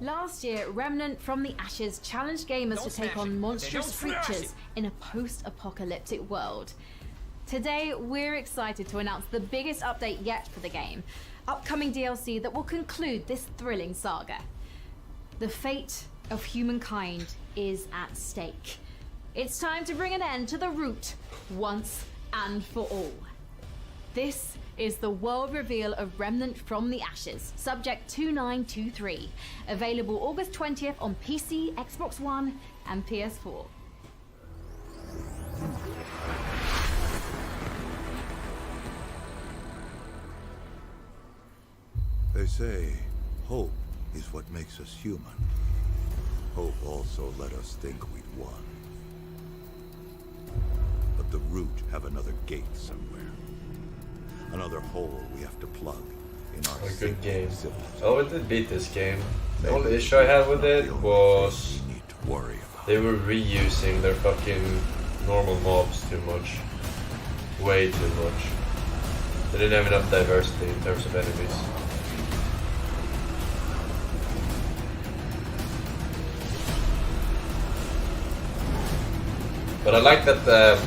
Last year, Remnant from the Ashes challenged gamers to take on monstrous creatures in a post-apocalyptic world. Today, we're excited to announce the biggest update yet for the game, upcoming DLC that will conclude this thrilling saga. The fate of humankind is at stake. It's time to bring an end to the root once and for all. This is the world reveal of Remnant from the Ashes, Subject 2923, available August 20th on PC, Xbox One, and PS4. They say hope is what makes us human. Hope also let us think we'd won. But the root have another gate somewhere. Another hole we have to plug in our good game. civilization. Oh, I did beat this game. The only issue I had with it was they were reusing their fucking normal mobs too much. Way too much. They didn't have enough diversity in terms of enemies. But I like that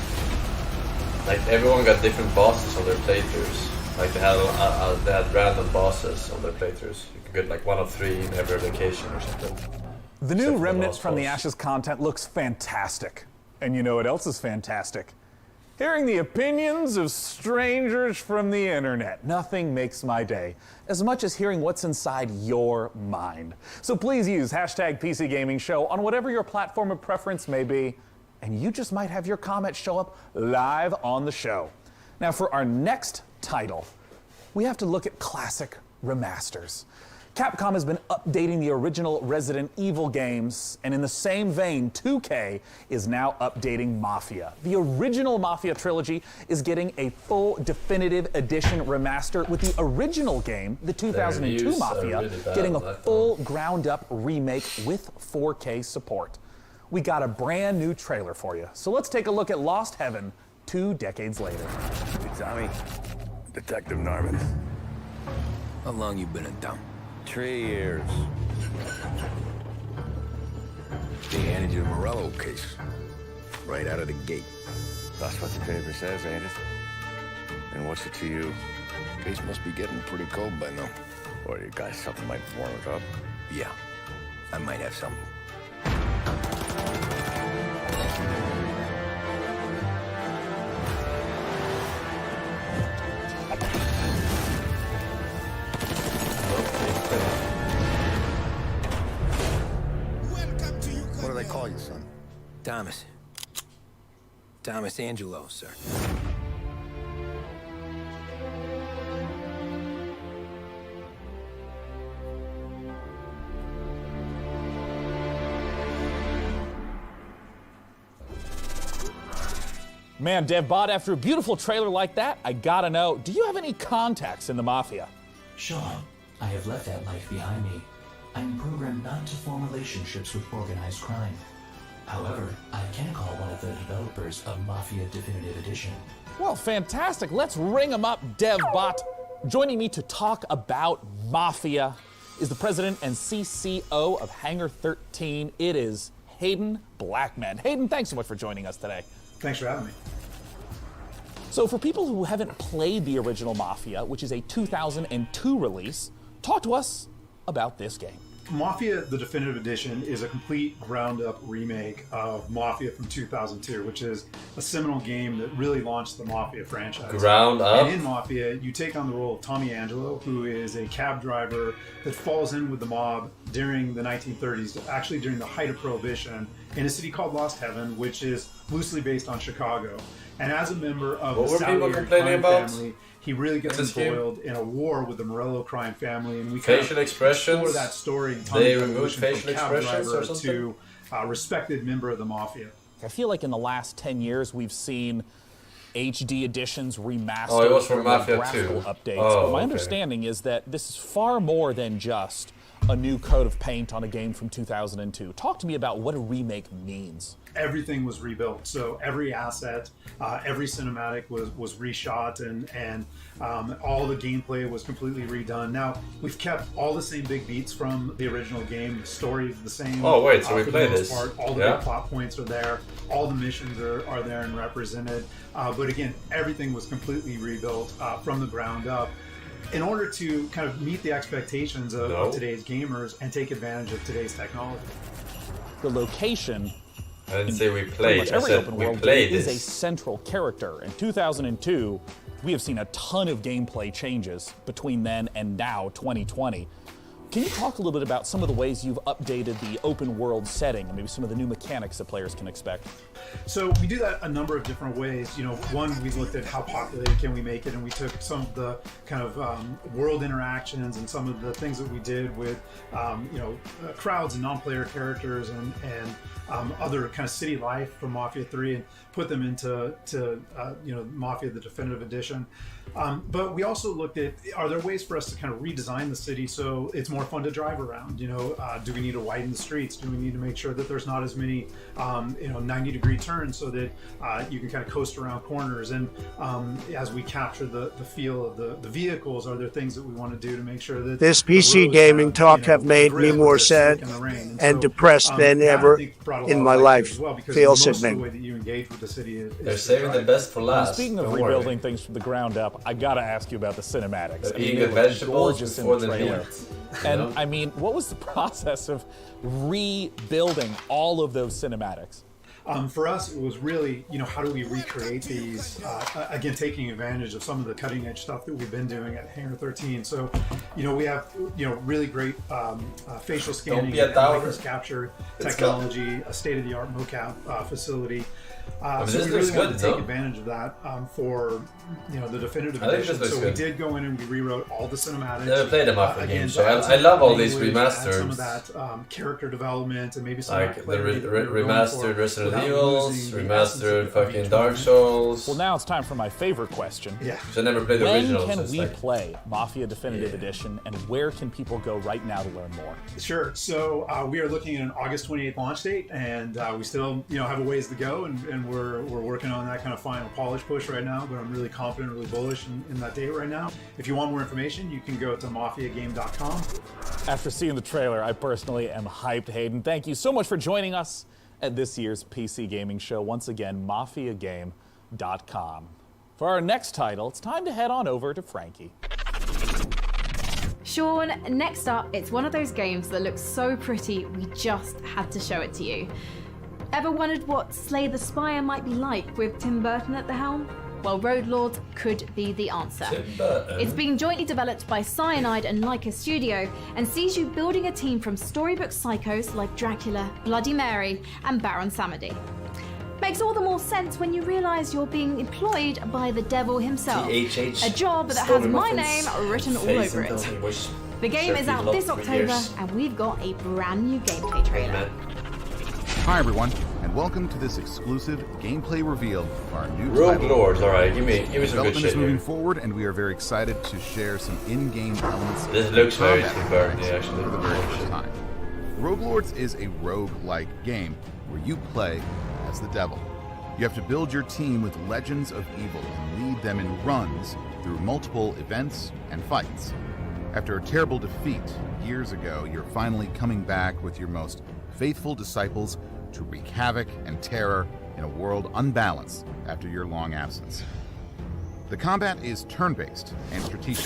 like everyone got different bosses on their playthroughs. Like they had random bosses on their playthroughs. You could get like 1 of 3 in every location or something. The new Remnant from the Ashes content looks fantastic. And you know what else is fantastic? Hearing the opinions of strangers from the internet. Nothing makes my day as much as hearing what's inside your mind. So please use hashtag PC Gaming Show on whatever your platform of preference may be, and you just might have your comments show up live on the show. Now for our next title, we have to look at classic remasters. Capcom has been updating the original Resident Evil games, and in the same vein, 2K is now updating Mafia. The original Mafia trilogy is getting a full definitive edition remaster, with the original game, the 2002 Mafia, getting a full ground-up remake with 4K support. We got a brand new trailer for you, so let's take a look at Lost Heaven 2 decades later. Hey, Tommy, Detective Narvin. How long you been in town? 3 years. They handed you the Morello case. Right out of the gate. That's what the paper says, ain't it? And what's it to you? Case must be getting pretty cold by now. Or you got something might warm it up? Yeah, I might have something. What do they call you, son? Thomas. Thomas Angelo, sir. Man, DevBot, after a beautiful trailer like that, I gotta know, do you have any contacts in the Mafia? Sean, I have left that life behind me. I'm programmed not to form relationships with organized crime. However, I can call one of the developers of Mafia Definitive Edition. Well, fantastic. Let's ring him up, DevBot. Joining me to talk about Mafia is the president and CCO of Hangar 13. It is Hayden Blackman. Hayden, thanks so much for joining us today. Thanks for having me. So for people who haven't played the original Mafia, which is a 2002 release, talk to us about this game. Mafia, the Definitive Edition, is a complete ground-up remake of Mafia from 2002, which is a seminal game that really launched the Mafia franchise. Ground up? And in Mafia, you take on the role of Tommy Angelo, who is a cab driver that falls in with the mob during the 1930s, actually during the height of Prohibition, in a city called Lost Heaven, which is loosely based on Chicago. And as a member of the Salieri crime family, he really gets embroiled in a war with the Morello crime family, and we facial expressions. Explore that story. They removed facial expressions or something to a respected member of the Mafia. I feel like in the last 10 years we've seen HD editions, remastered, it was from Mafia graphical 2. updates. Oh, but my okay. understanding is that this is far more than just a new coat of paint on a game from 2002. Talk to me about what a remake means. Everything was rebuilt. So every asset, every cinematic was reshot, and all the gameplay was completely redone. Now, we've kept all the same big beats from the original game. The story is the same. Oh, wait, so we for play the most this. part. All the big plot points are there. All the missions are there and represented. But again, everything was completely rebuilt from the ground up, in order to kind of meet the expectations of today's gamers and take advantage of today's technology. The location, I didn't say we played, I every said open we world played game is a this. central character. In 2002, we have seen a ton of gameplay changes between then and now, 2020. Can you talk a little bit about some of the ways you've updated the open world setting and maybe some of the new mechanics that players can expect? So we do that a number of different ways. You know, one, we looked at how populated can we make it, and we took some of the kind of world interactions and some of the things that we did with, crowds and non-player characters and other kind of city life from Mafia 3 and put them into Mafia the Definitive Edition. But we also looked at, are there ways for us to kind of redesign the city so it's more fun to drive around? You know, do we need to widen the streets? Do we need to make sure that there's not as many 90-degree turns so that you can kind of coast around corners? And as we capture the feel of the vehicles, are there things that we want to do to make sure that this PC gaming talk have made me more sad and depressed than ever in my life. Feels it, man. They're saving the best for last. Speaking of rebuilding things from the ground up, I gotta ask you about the cinematics. Eating the vegetables before the meat. And I mean, what was the process of rebuilding all of those cinematics? For us, it was really, how do we recreate these? Again, taking advantage of some of the cutting edge stuff that we've been doing at Hangar 13. So, we have, really great facial scanning and likeness capture technology, a state of the art mocap facility. So we really wanted to take advantage of that for the definitive edition. So we did go in and we rewrote all the cinematics. Never played a Mafia game, so I love all these remasters. Some of that character development and maybe some like the remastered Resident Evils, remastered fucking Dark Souls. Well, now it's time for my favorite question. Yeah. So I never played the originals. When can we play Mafia Definitive Edition, and where can people go right now to learn more? Sure. So we are looking at an August 28th launch date, and we still have a ways to go, and we're working on that kind of final polish push right now, but I'm really confident, really bullish in that date right now. If you want more information, you can go to mafiagame.com. After seeing the trailer, I personally am hyped, Hayden. Thank you so much for joining us at this year's PC Gaming Show. Once again, mafiagame.com. For our next title, it's time to head on over to Frankie. Sean, next up, it's one of those games that looks so pretty, we just had to show it to you. Ever wondered what Slay the Spire might be like with Tim Burton at the helm? Well, Road Lords could be the answer. It's being jointly developed by Cyanide and Leica Studio and sees you building a team from storybook psychos like Dracula, Bloody Mary, and Baron Samedi. Makes all the more sense when you realize you're being employed by the devil himself. A job that has my name written all over it. The game is out this October, and we've got a brand new gameplay trailer. Hi everyone, and welcome to this exclusive gameplay reveal of our new Rogue title. Lords, alright, give me some good Development shit is moving here. forward, and we are very excited to share some in-game elements. This of looks very combat Tim Burton, mechanics actually. for the very first time. Rogue Lords is a rogue-like game where you play as the devil. You have to build your team with legends of evil and lead them in runs through multiple events and fights. After a terrible defeat years ago, you're finally coming back with your most faithful disciples to wreak havoc and terror in a world unbalanced after your long absence. The combat is turn-based and strategic.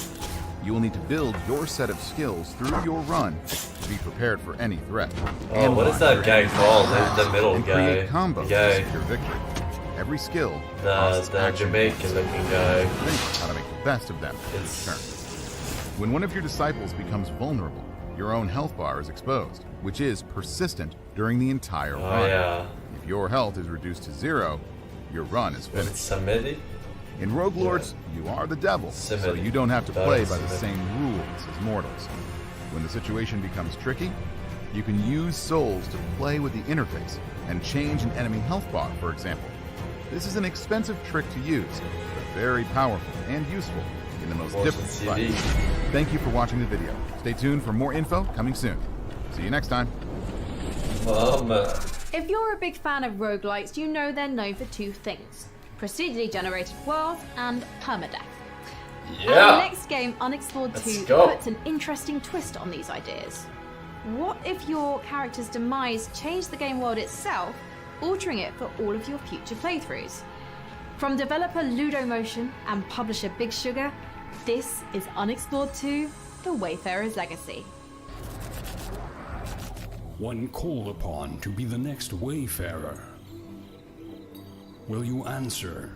You will need to build your set of skills through your run to be prepared for any threat. Oh, what is that guy called? The middle and guy. create combos The guy. to secure victory. Every skill The Jamaican-looking guy. Think how to make the best of them in turn. When one of your disciples becomes vulnerable, your own health bar is exposed, which is persistent during the entire run. Yeah. If your health is reduced to 0, your run is Was it finished. Samedi? In Rogue Lords, you are the devil, so Samedi. you don't have to play by the Samedi. same rules as mortals. When the situation becomes tricky, you can use souls to play with the interface and change an enemy health bar, for example. This is an expensive trick to use, but very powerful and useful in the most Forsen different CD. fights. Thank you for watching the video. Stay tuned for more info coming soon. See you next time. If you're a big fan of roguelikes, you know they're known for two things: procedurally generated worlds and permadeath. Yeah. Our next game, Unexplored 2, puts an interesting twist on these ideas. What if your character's demise changed the game world itself, altering it for all of your future playthroughs? From developer Ludomotion and publisher Big Sugar, this is Unexplored 2: The Wayfarer's Legacy. When called upon to be the next Wayfarer, will you answer?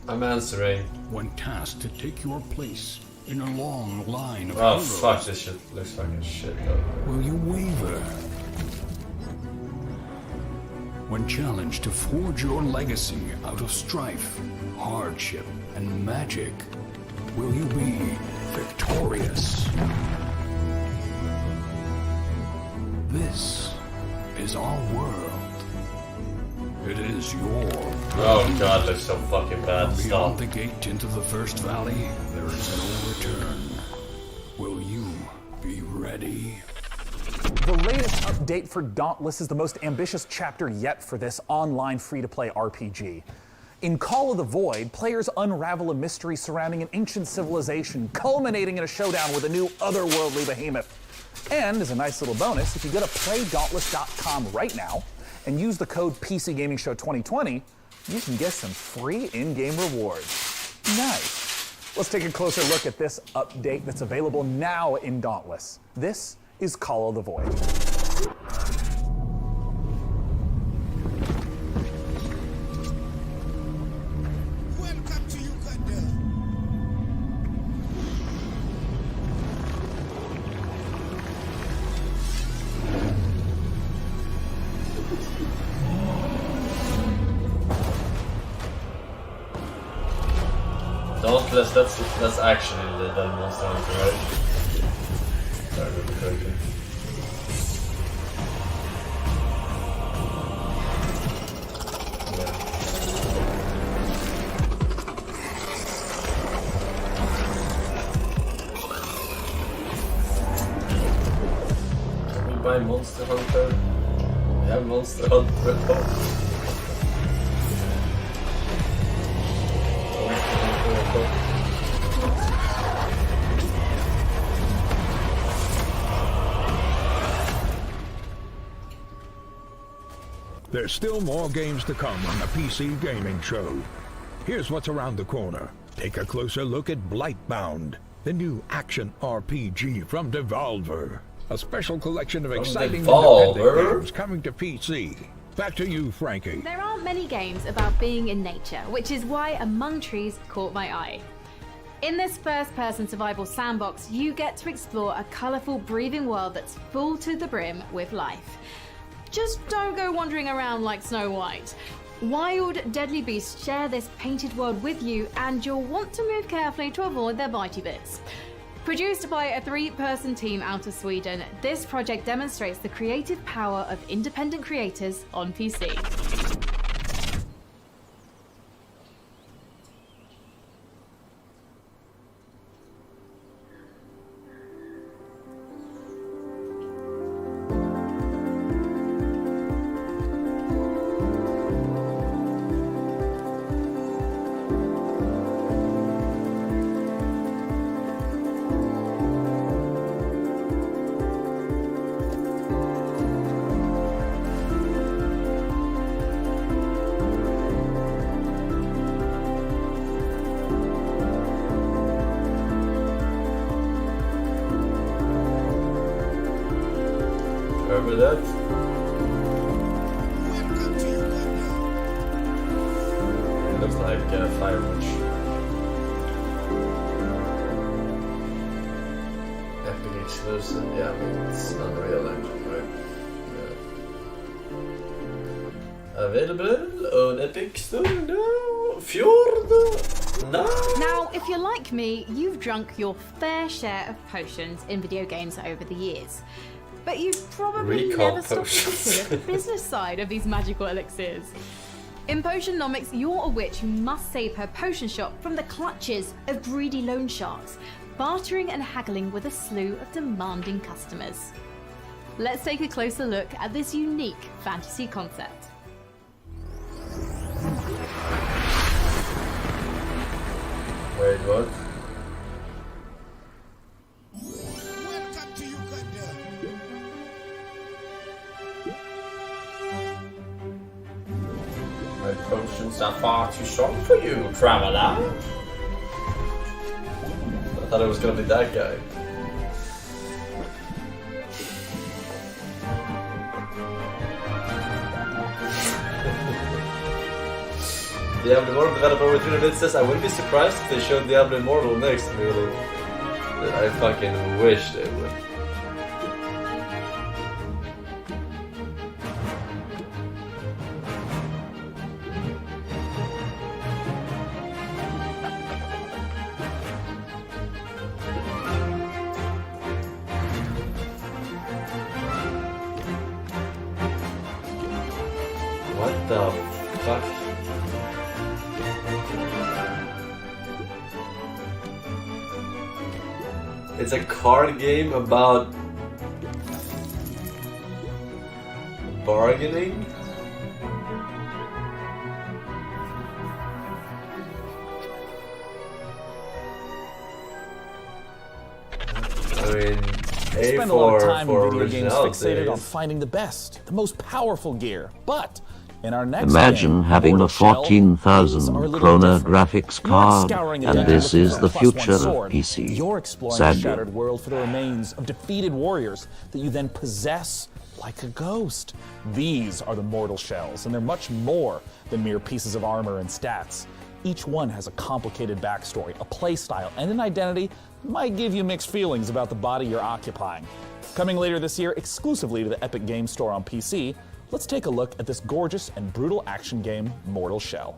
I'm answering. When tasked to take your place in a long line of Oh heroes, fuck, this shit looks fucking shit though. will you waver? When challenged to forge your legacy out of strife, hardship, and magic, will you be victorious? This is our world. It is your Oh god, looks so fucking bad. Beyond Stop. the gate into the first valley, there is no return. Will you be ready? The latest update for Dauntless is the most ambitious chapter yet for this online free-to-play RPG. In Call of the Void, players unravel a mystery surrounding an ancient civilization, culminating in a showdown with a new otherworldly behemoth. And as a nice little bonus, if you go to playdauntless.com right now and use the code PCGamingShow2020, you can get some free in-game rewards. Nice. Let's take a closer look at this update that's available now in Dauntless. This is Call of the Void. Dauntless, that's actually the Monster Hunter, right? If I remember correctly. Can we buy Monster Hunter? We have Monster Hunter. There's still more games to come on the PC Gaming Show. Here's what's around the corner. Take a closer look at Blightbound, the new action RPG from Devolver. A special collection of exciting independent games coming to PC. Back to you, Frankie. There aren't many games about being in nature, which is why Among Trees caught my eye. In this first-person survival sandbox, you get to explore a colourful, breathing world that's full to the brim with life. Just don't go wandering around like Snow White. Wild, deadly beasts share this painted world with you, and you'll want to move carefully to avoid their bitey bits. Produced by a 3-person team out of Sweden, this project demonstrates the creative power of independent creators on PC. Remember that? It looks like Firewatch. Epic exclusive, yeah, it's Unreal Engine, right? Yeah. Available on Epic Store now. Fjord now. Now, if you're like me, you've drunk your fair share of potions in video games over the years. But you've probably Recall never stopped to potions. consider the business side of these magical elixirs. In Potionomics, you're a witch who must save her potion shop from the clutches of greedy loan sharks, bartering and haggling with a slew of demanding customers. Let's take a closer look at this unique fantasy concept. Wait, what? My potions are far too strong for you, traveler. I thought it was gonna be that guy. Diablo Immortal developer over 300 bits says I wouldn't be surprised if they showed Diablo Immortal next. I fucking wish they would. What the fuck? It's a card game about bargaining? I mean, We spend a lot of time in video games fixated on finding the best, the most powerful gear. But in our next Imagine game, having a Mortal Shell, 14,000 things are a little kroner different. graphics You're not card, scouring a and dungeon this with is a the +1 future of sword. PC. You're exploring a Sadly. shattered world for the remains of defeated warriors that you then possess like a ghost. These are the Mortal Shells, and they're much more than mere pieces of armor and stats. Each one has a complicated backstory, a playstyle, and an identity that might give you mixed feelings about the body you're occupying. Coming later this year exclusively to the Epic Games Store on PC, let's take a look at this gorgeous and brutal action game, Mortal Shell.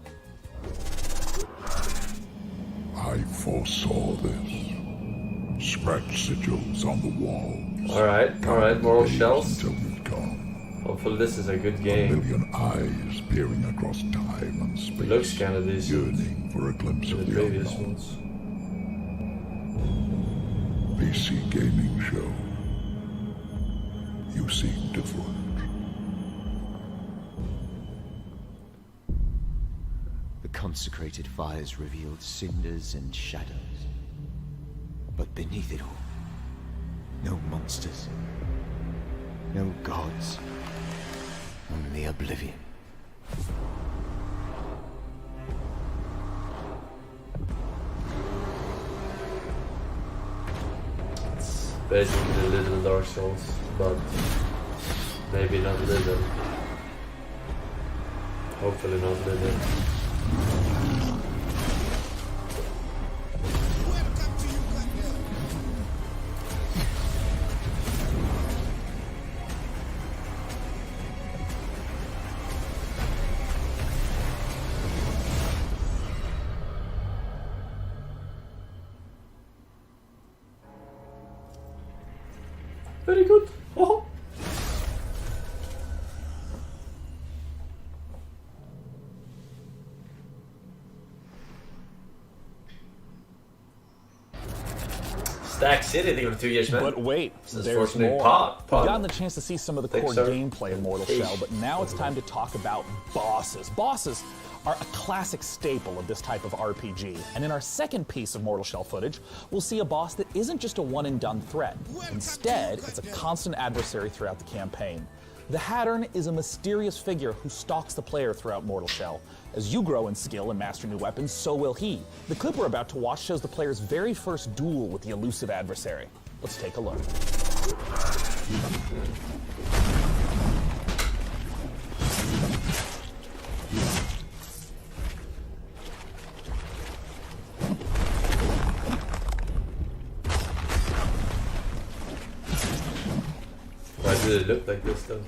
I foresaw this. Scratch sigils on the walls. Alright, Mortal Shells. Hopefully this is a good game. A million eyes peering across time and space. It looks kind of decent. Yearning for a glimpse of The the previous unknown. ones. PC gaming show. You seem different. The consecrated fires revealed cinders and shadows. But beneath it all, no monsters, no gods, only oblivion. It's basically Little Dark Souls, but maybe not Little. Hopefully not Little. Very good. Oh. Stack City, I think, of 2 years, man. But wait, Since there's Fortnite more. Pod. We've gotten the chance to see some of the core Pixar. gameplay of Mortal Shell, but now it's time to talk about bosses. Bosses are a classic staple of this type of RPG, and in our second piece of Mortal Shell footage, we'll see a boss that isn't just a one-and-done threat. Instead, it's a constant adversary throughout the campaign. The Hattern is a mysterious figure who stalks the player throughout Mortal Shell. As you grow in skill and master new weapons, so will he. The clip we're about to watch shows the player's very first duel with the elusive adversary. Let's take a look. Why did it look like this though?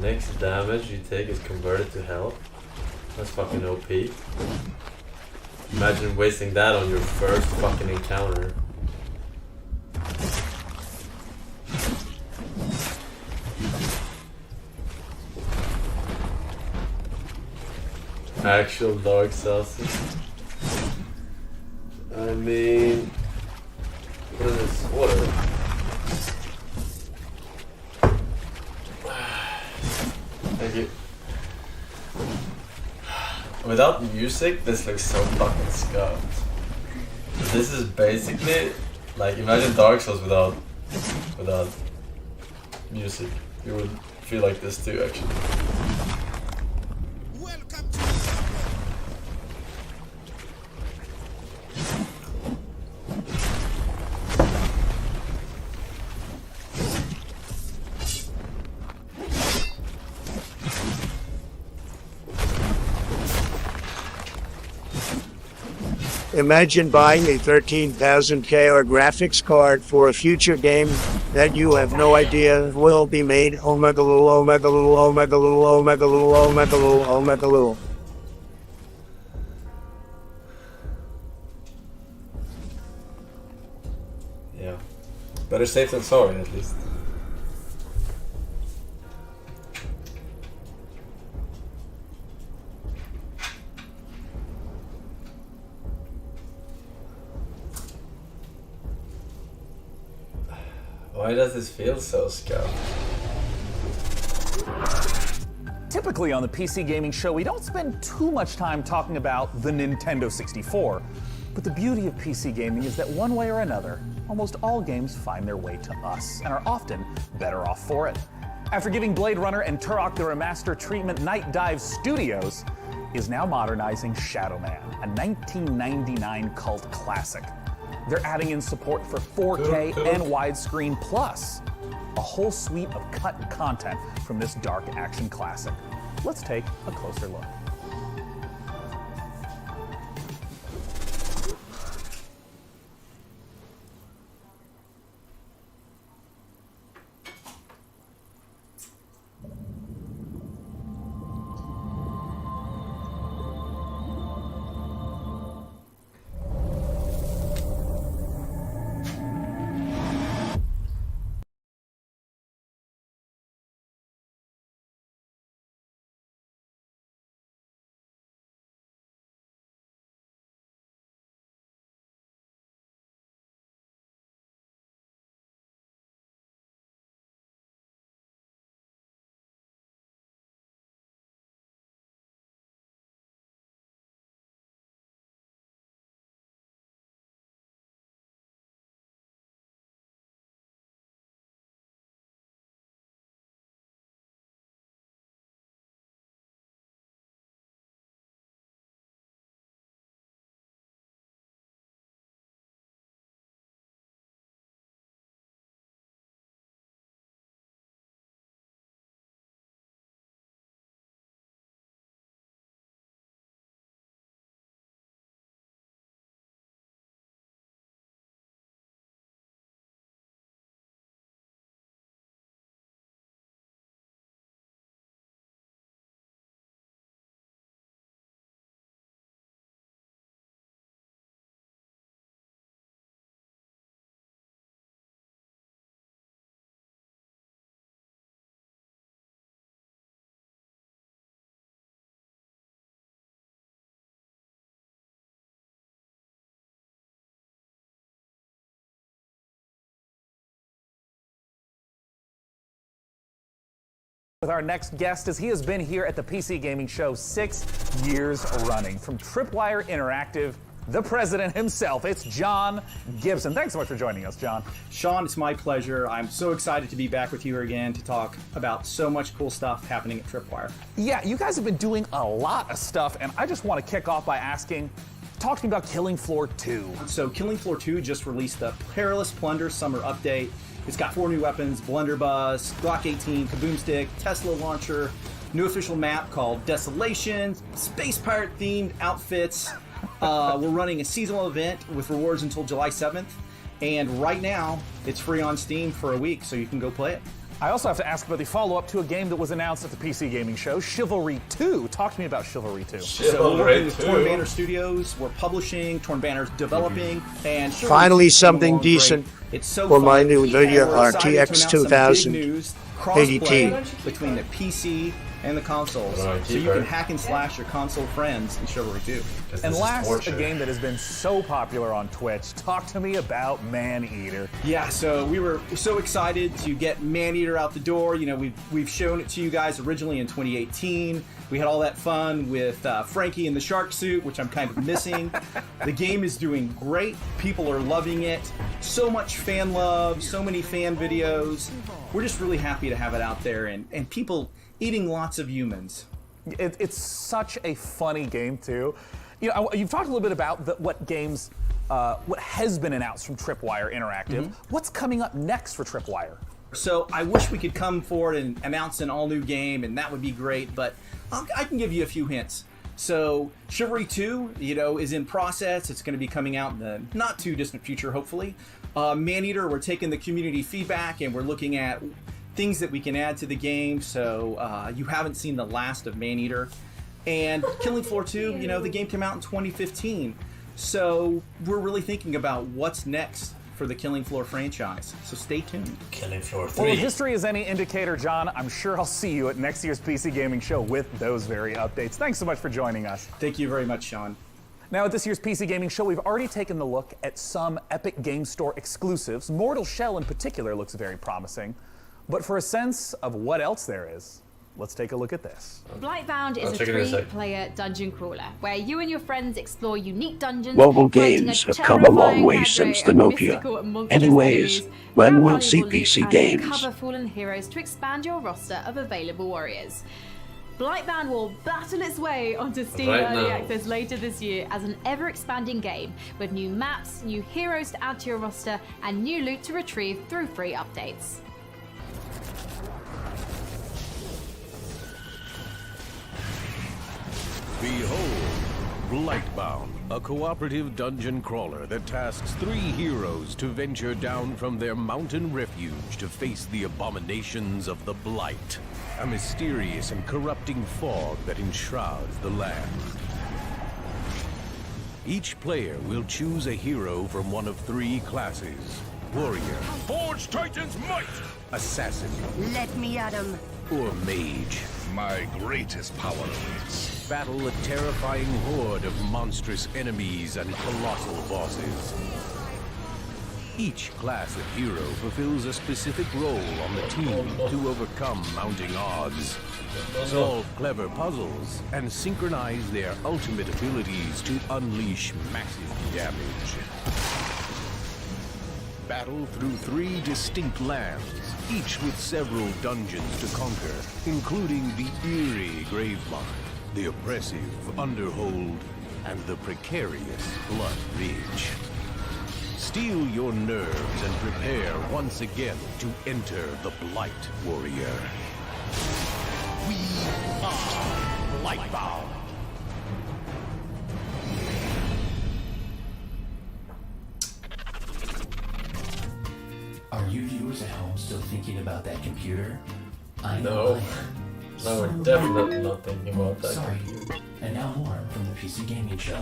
Next damage you take is converted to health. That's fucking OP. Imagine wasting that on your first fucking encounter. Actual Dark Souls. I mean, what is this? Water. Thank you. Without music, this looks so fucking scuffed. This is basically like, imagine Dark Souls without music. You would feel like this too, actually. Imagine buying a 13,000K or graphics card for a future game that you have no idea will be made. Omega Lul, Omega Lul, Omega Lul, Omega Lul, Omega Lul, Omega Lul. Yeah. Better safe than sorry, at least. Why does this feel so scuffed? Typically on the PC Gaming Show, we don't spend too much time talking about the Nintendo 64. But the beauty of PC gaming is that one way or another, almost all games find their way to us and are often better off for it. After giving Blade Runner and Turok the Remaster treatment, Night Dive Studios is now modernizing Shadow Man, a 1999 cult classic. They're adding in support for 4K and widescreen, plus a whole suite of cut content from this dark action classic. Let's take a closer look. With our next guest, as he has been here at the PC Gaming Show 6 years running. From Tripwire Interactive, the president himself, it's John Gibson. Thanks so much for joining us, John. Sean, it's my pleasure. I'm so excited to be back with you again to talk about so much cool stuff happening at Tripwire. Yeah, you guys have been doing a lot of stuff, and I just want to kick off by asking, talk to me about Killing Floor 2. So Killing Floor 2 just released the Perilous Plunder Summer Update. It's got 4 new weapons: Blunderbuss, Glock 18, Kaboomstick, Tesla launcher, new official map called Desolation, Space Pirate themed outfits. We're running a seasonal event with rewards until July 7th. And right now, it's free on Steam for a week, so you can go play it. I also have to ask about the follow-up to a game that was announced at the PC Gaming Show, Chivalry 2. Talk to me about Chivalry 2. So we're working with Torn Banner Studios. We're publishing, Torn Banner's developing, and Chivalry Finally 2 is something going decent great. It's so for fun. my new And Nvidia we're excited RTX to announce some big 2000 news, ADT. crossplay between the PC and the consoles, Right, so you can hack and slash your console friends in Chivalry 2. And last, a game that has been so popular on Twitch. Talk to me about Maneater. Yeah, so we were so excited to get Maneater out the door. You know, we've shown it to you guys originally in 2018. We had all that fun with Frankie in the shark suit, which I'm kind of missing. The game is doing great. People are loving it. So much fan love, so many fan videos. We're just really happy to have it out there, and people eating lots of humans. It's such a funny game too. You know, you've talked a little bit about what games, what has been announced from Tripwire Interactive. What's coming up next for Tripwire? So I wish we could come forward and announce an all-new game, and that would be great, but I can give you a few hints. So Chivalry 2, you know, is in process. It's going to be coming out in the not too distant future, hopefully. Maneater, we're taking the community feedback and we're looking at things that we can add to the game, so you haven't seen the last of Maneater. And Killing Floor 2, you know, the game came out in 2015, so we're really thinking about what's next for the Killing Floor franchise, so stay tuned. Killing Floor 3. Well, if history is any indicator, John, I'm sure I'll see you at next year's PC Gaming Show with those very updates. Thanks so much for joining us. Thank you very much, Sean. Now, at this year's PC Gaming Show, we've already taken a look at some Epic Game Store exclusives. Mortal Shell in particular looks very promising. But for a sense of what else there is, let's take a look at this. Blightbound is a three-player dungeon crawler where you and your friends explore unique dungeons. Mobile games have come a long way since the Nokia. Anyways, when will see PC games? Cover fallen heroes to expand your roster of available warriors. Blightbound will battle its way onto Steam Early Access later this year as an ever-expanding game with new maps, new heroes to add to your roster, and new loot to retrieve through free updates. Behold, Blightbound, a cooperative dungeon crawler that tasks 3 heroes to venture down from their mountain refuge to face the abominations of the Blight, a mysterious and corrupting fog that enshrouds the land. Each player will choose a hero from one of 3 classes: Warrior, Forge Titan's might! Assassin, Let me at him. or Mage. My greatest power awaits. Battle a terrifying horde of monstrous enemies and colossal bosses. Each class of hero fulfills a specific role on the team to overcome mounting odds, solve clever puzzles, and synchronize their ultimate abilities to unleash massive damage. Battle through 3 distinct lands, each with several dungeons to conquer, including the eerie Gravemine, the oppressive Underhold, and the precarious Blood Ridge. Steel your nerves and prepare once again to enter the Blight Warrior. We are Blightbound. Are you viewers at home still thinking about that computer? I No. know. No, we're definitely not thinking about that. Sorry. And now more from the PC Gaming Show.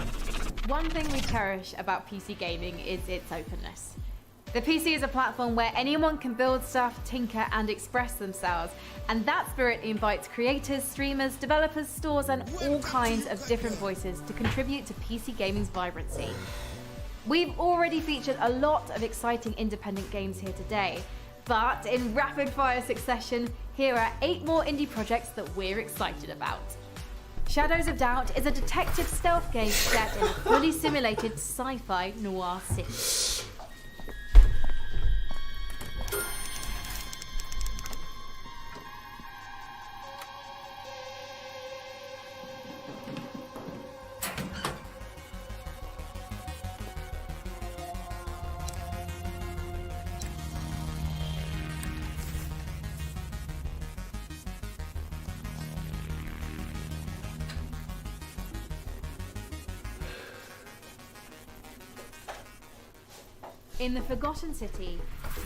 One thing we cherish about PC gaming is its openness. The PC is a platform where anyone can build stuff, tinker, and express themselves, and that spirit invites creators, streamers, developers, stores, and all kinds of different voices to contribute to PC gaming's vibrancy. We've already featured a lot of exciting independent games here today, but in rapid-fire succession, here are 8 more indie projects that we're excited about. Shadows of Doubt is a detective stealth game set in a fully simulated sci-fi noir city. In the Forgotten City,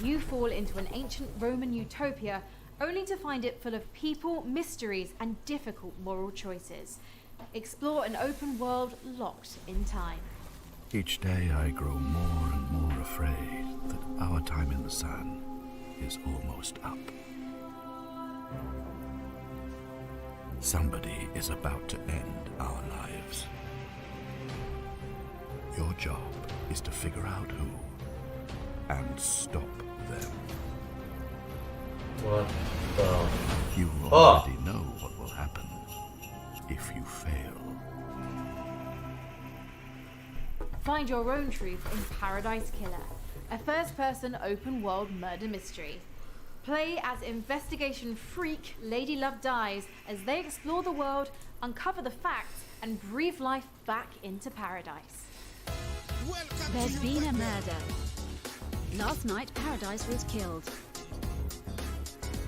you fall into an ancient Roman utopia only to find it full of people, mysteries, and difficult moral choices. Explore an open world locked in time. Each day I grow more and more afraid that our time in the sun is almost up. Somebody is about to end our lives. Your job is to figure out who and stop them. What the? You already know what will happen if you fail. Find your own truth in Paradise Killer, a first-person open-world murder mystery. Play as investigation freak Lady Love Dies as they explore the world, uncover the facts, and breathe life back into paradise. There's been a murder. Last night, Paradise was killed.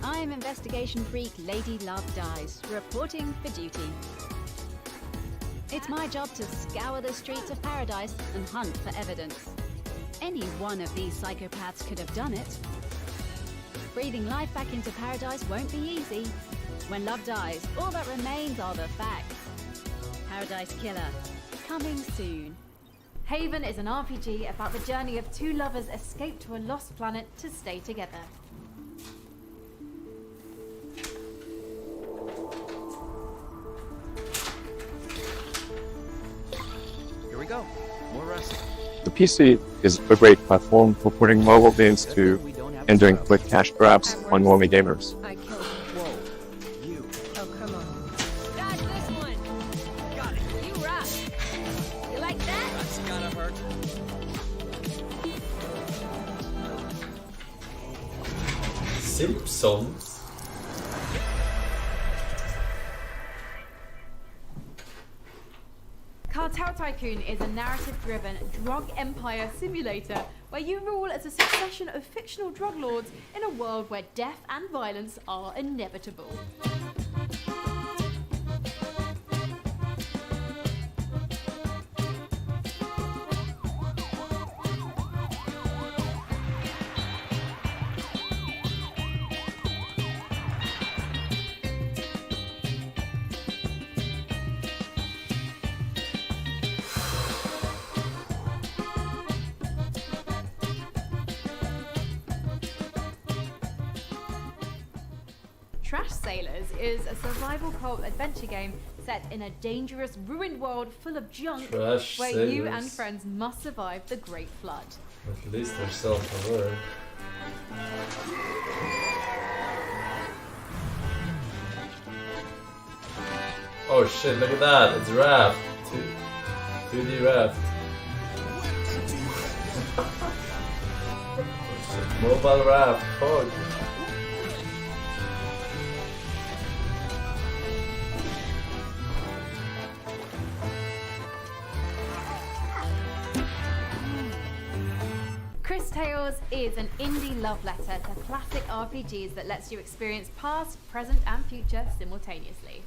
I'm investigation freak Lady Love Dies, reporting for duty. It's my job to scour the streets of Paradise and hunt for evidence. Any one of these psychopaths could have done it. Breathing life back into Paradise won't be easy. When love dies, all that remains are the facts. Paradise Killer, coming soon. Haven is an RPG about the journey of two lovers escaped to a lost planet to stay together. Here we go. More wrestling. The PC is a great platform for putting mobile games to and doing quick cash grabs on normie gamers. I killed. Whoa. You. Oh, come on. Dodge this one. Got it. You rock. You like that? That's gotta hurt. Simpsons. Cartel Tycoon is a narrative-driven drug empire simulator where you rule as a succession of fictional drug lords in a world where death and violence are inevitable. Trash Sailors is a survival cult adventure game set in a dangerous, ruined world full of junk Trash where Sailors. you and friends must survive the Great Flood. At least they're self-aware. Oh shit, look at that, it's Raft. 2D Raft. Mobile Raft, fuck. Chris Tales is an indie love letter to classic RPGs that lets you experience past, present, and future simultaneously.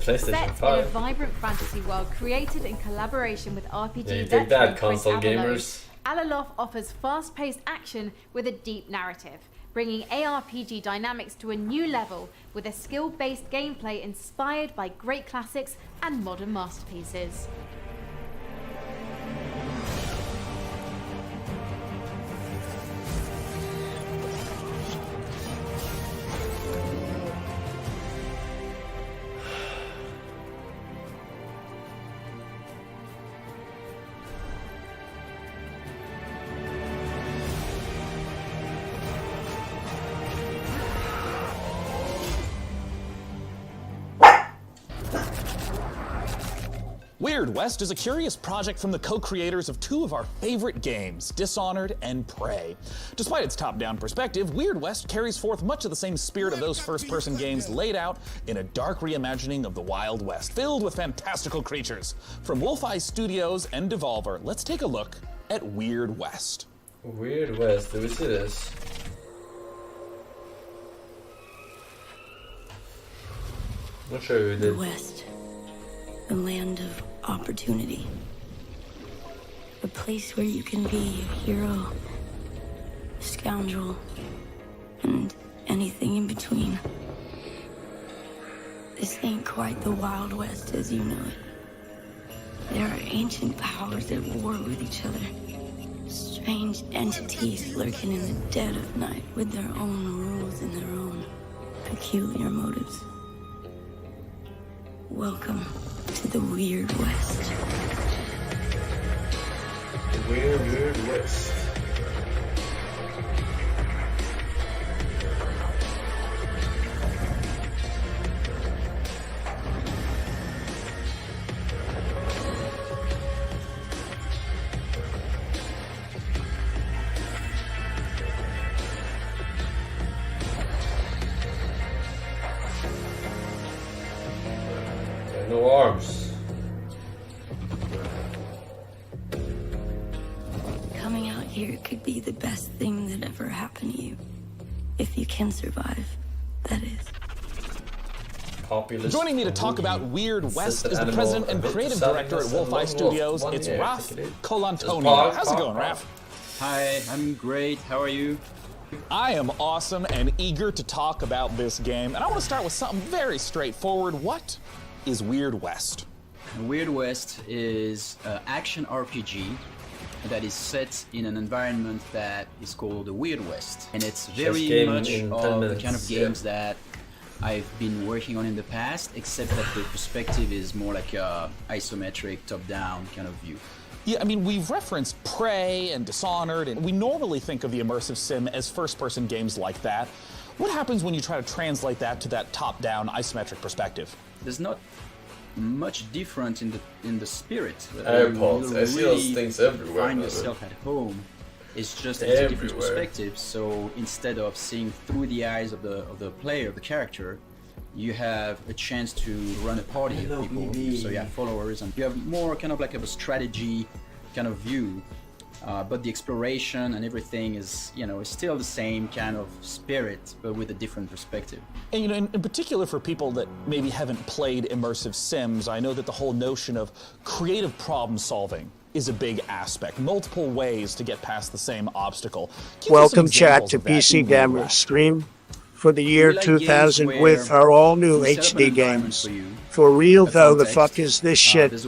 PlayStation Set 5. in a vibrant fantasy world created in collaboration with RPG Yeah, you take veteran that, Chris console Avalo, gamers. Alalof offers fast-paced action with a deep narrative, bringing ARPG dynamics to a new level with a skill-based gameplay inspired by great classics and modern masterpieces. Weird West is a curious project from the co-creators of two of our favorite games, Dishonored and Prey. Despite its top-down perspective, Weird West carries forth much of the same spirit of those first-person games laid out in a dark reimagining of the Wild West, filled with fantastical creatures. From Wolfeye Studios and Devolver, let's take a look at Weird West. Weird West, do we see this? Not sure who did. West, the land of opportunity. A place where you can be a hero, a scoundrel, and anything in between. This ain't quite the Wild West as you know it. There are ancient powers at war with each other. Strange entities lurking in the dead of night with their own rules and their own peculiar motives. Welcome to the Weird West. The Weird West. No arms. Coming out here could be the best thing that ever happened to you. If you can survive, that is. Populist. Joining me to talk about Weird West is the president and creative director at Wolfeye Studios. It's Raf Colantonio. How's it going, Raf? Hi, I'm great. How are you? I am awesome and eager to talk about this game. And I want to start with something very straightforward. What is Weird West? Weird West is an action RPG that is set in an environment that is called the Weird West. And it's very much of the kind of games that I've been working on in the past, except that the perspective is more like a isometric, top-down kind of view. Yeah, I mean, we've referenced Prey and Dishonored, and we normally think of the immersive sim as first-person games like that. What happens when you try to translate that to that top-down isometric perspective? There's not much different in the spirit. AirPods, I see those things everywhere. Find yourself at home. It's just a different perspective. So instead of seeing through the eyes of the player, the character, you have a chance to run a party of people. So you have followers, and you have more kind of like a strategy kind of view. But the exploration and everything is, is still the same kind of spirit, but with a different perspective. And in particular for people that maybe haven't played immersive sims, I know that the whole notion of creative problem solving is a big aspect. Multiple ways to get past the same obstacle. Welcome, chat, to PC Gamer Stream for the year 2000 with our all-new HD games. For real though, the fuck is this shit?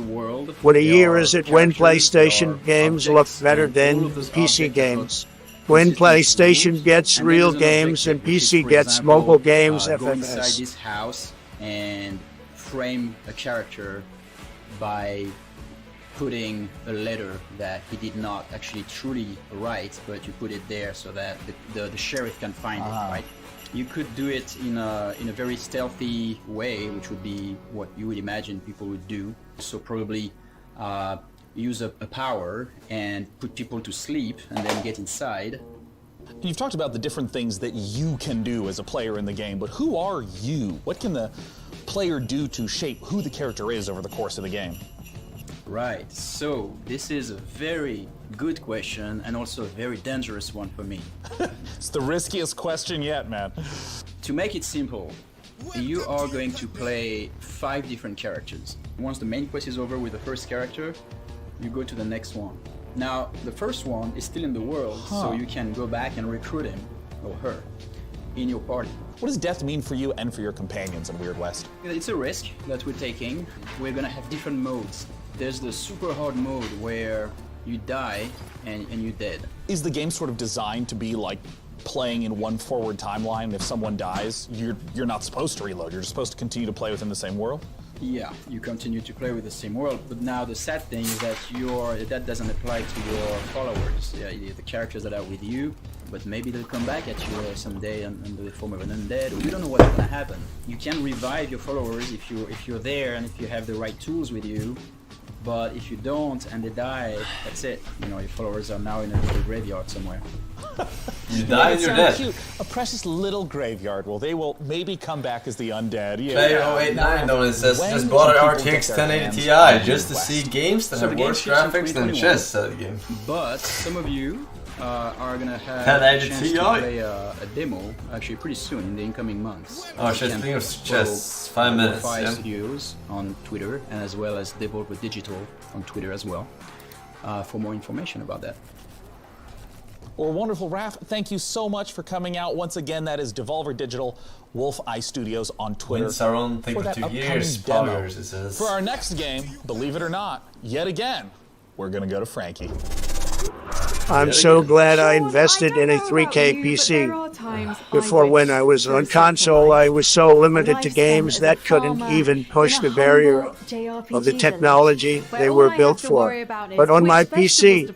What a year is it when PlayStation games look better than PC games? When PlayStation gets real games and PC gets mobile games, go inside FMS. this house and frame a character by putting a letter that he did not actually truly write, but you put it there so that the sheriff can find it, right? You could do it in a very stealthy way, which would be what you would imagine people would do. So probably use a power and put people to sleep and then get inside. You've talked about the different things that you can do as a player in the game, but who are you? What can the player do to shape who the character is over the course of the game? Right, so this is a very good question and also a very dangerous one for me. It's the riskiest question yet, man. To make it simple, you are going to play 5 different characters. Once the main quest is over with the first character, you go to the next one. Now, the first one is still in the world, so you can go back and recruit him or her in your party. What does death mean for you and for your companions in Weird West? It's a risk that we're taking. We're gonna have different modes. There's the super hard mode where you die and you're dead. Is the game sort of designed to be like playing in one forward timeline? If someone dies, you're not supposed to reload. You're just supposed to continue to play within the same world? Yeah, you continue to play with the same world, but now the sad thing is that that doesn't apply to your followers. Yeah, the characters that are with you, but maybe they'll come back at you someday under the form of an undead. You don't know what's gonna happen. You can revive your followers if you're there and if you have the right tools with you. But if you don't and they die, that's it. You know, your followers are now in a little graveyard somewhere. You die and you're dead. Cute. A precious little graveyard. Well, they will maybe come back as the undead. Yeah. Player 089 though, it says just bought an RTX 1080 Ti just to see games that have worse graphics than chess game. But some of you are gonna have 1080 a chance Ti? to play a demo actually pretty soon in the incoming months. Oh shit, speaking of chess, 5 minutes. Five Studios on Twitter, and as well as Devolver Digital on Twitter as well, for more information about that. Well, wonderful, Raph. Thank you so much for coming out. Once again, that is Devolver Digital, Wolf Eye Studios on Twitter. Wins our own thing for for that 2 years. demo. Poggers, it says. For our next game, believe it or not, yet again, we're going to go to Frankie. I'm so glad I invested in a 3K PC. Before, when I was on console, I was so limited to games that couldn't even push the barrier of the technology they were built for. But on my PC,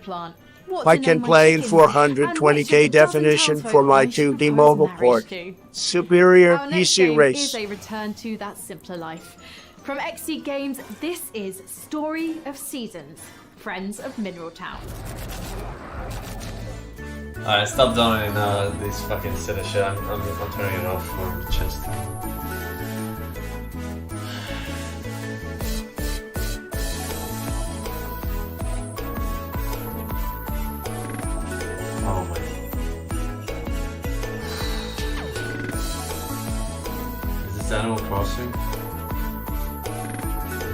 I can play in 420K definition for my 2D mobile port. Superior PC race. Is a return to that simpler life. From XC Games, this is Story of Seasons, Friends of Mineral Town. Alright, stop downloading these fucking silly shit. I'm turning it off for the chest. Oh my. Is this Animal Crossing?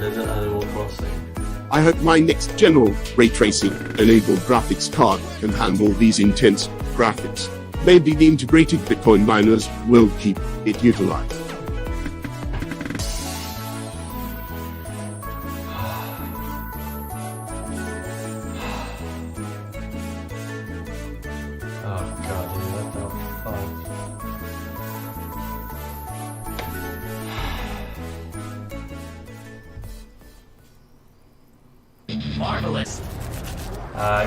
Little Animal Crossing. I hope my next general ray tracing enabled graphics card can handle these intense graphics. Maybe the integrated Bitcoin miners will keep it utilized. Oh god, dude, what the fuck? Marvelous.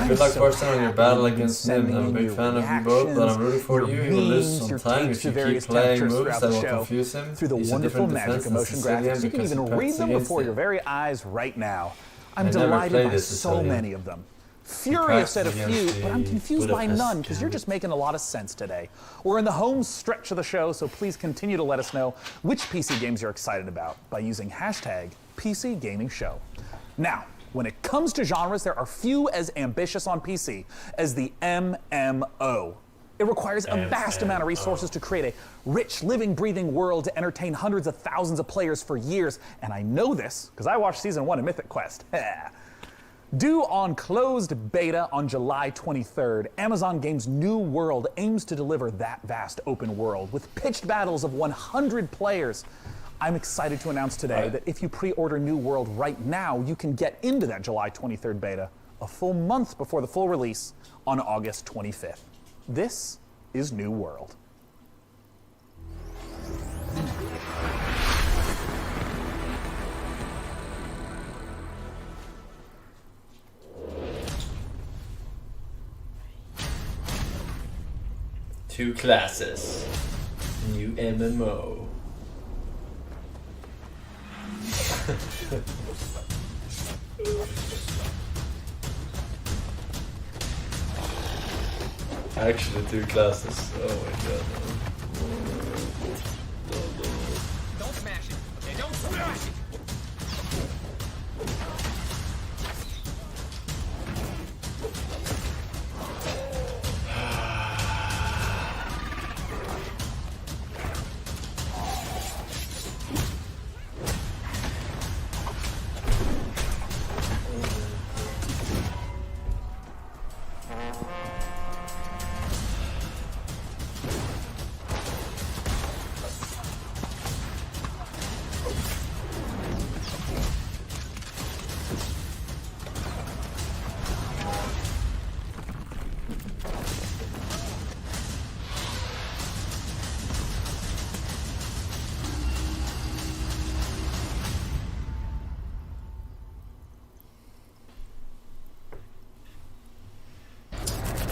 Good luck, Forsen, on your battle against him. I'm a big fan of you both, but I'm rooting for you. He will lose some time if you keep playing moves that will confuse him. Through the wonderful magic of motion graphics, you can even read them before your very eyes right now. I'm delighted by so many of them. Furious at a few, but I'm confused by none because you're just making a lot of sense today. We're in the home stretch of the show, so please continue to let us know which PC games you're excited about by using hashtag #PCGamingShow. Now, when it comes to genres, there are few as ambitious on PC as the MMO. It requires a vast amount of resources to create a rich, living, breathing world to entertain hundreds of thousands of players for years, and I know this because I watched Season 1 of Mythic Quest. Due on closed beta on July 23rd, Amazon Games' New World aims to deliver that vast open world with pitched battles of 100 players. I'm excited to announce today that if you pre-order New World right now, you can get into that July 23rd beta a full month before the full release on August 25th. This is New World. Two classes. New MMO. Actually, two classes. Oh my god. Don't smash it. Okay, don't smash it.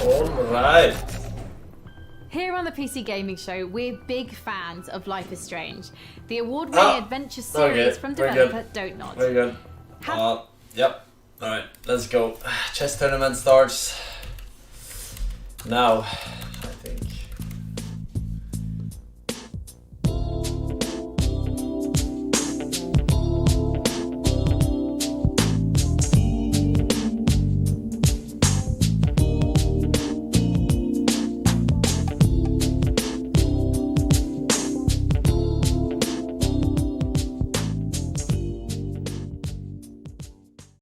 Alright. Here on the PC Gaming Show, we're big fans of Life is Strange, the award-winning adventure series from developer Don't Nod. Very good. Yep. Alright, let's go. Chess tournament starts now.